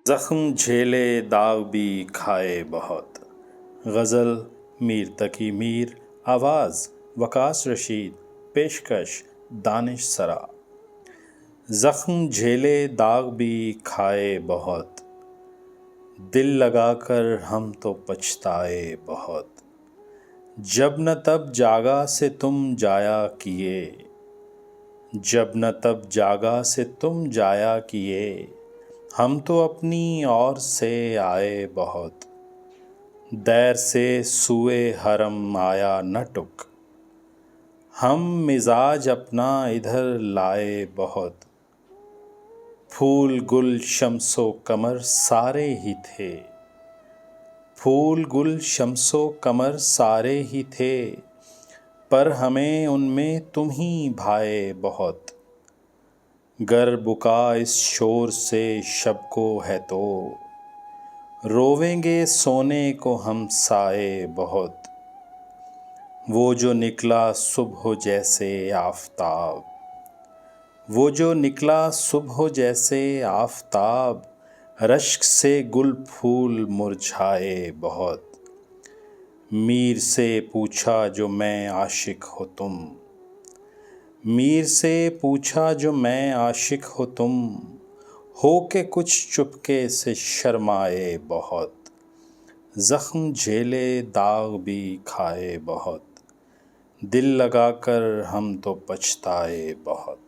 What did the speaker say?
زخم جھیلے داغ بھی کھائے بہت. غزل میر تقی میر، آواز وکاس رشید، پیشکش دانش سرا. زخم جھیلے داغ بھی کھائے بہت، دل لگا کر ہم تو پچھتائے بہت. جب نہ تب جاگا سے تم جایا کیے، جب نہ تب جاگا سے تم جایا کیے. ہم تو اپنی اور سے آئے بہت، دیر سے سوئے حرم آیا نہ ٹک. ہم مزاج اپنا ادھر لائے بہت، پھول گل شمس و قمر سارے ہی تھے. پھول گل شمس و قمر سارے ہی تھے، پر ہمیں ان میں تم ہی بھائے بہت. گر بکا اس شور سے شب کو ہے تو، روویں گے سونے کو ہم سائے بہت. وہ جو نکلا صبح جیسے آفتاب، وہ جو نکلا صبح جیسے آفتاب. رشک سے گل پھول مرجھائے بہت. میر سے پوچھا جو میں عاشق ہو تم، میر سے پوچھا جو میں عاشق ہو تم. ہو کے کچھ چپکے سے شرمائے بہت، زخم جھیلے داغ بھی کھائے بہت. دل لگا کر ہم تو پچھتائے بہت.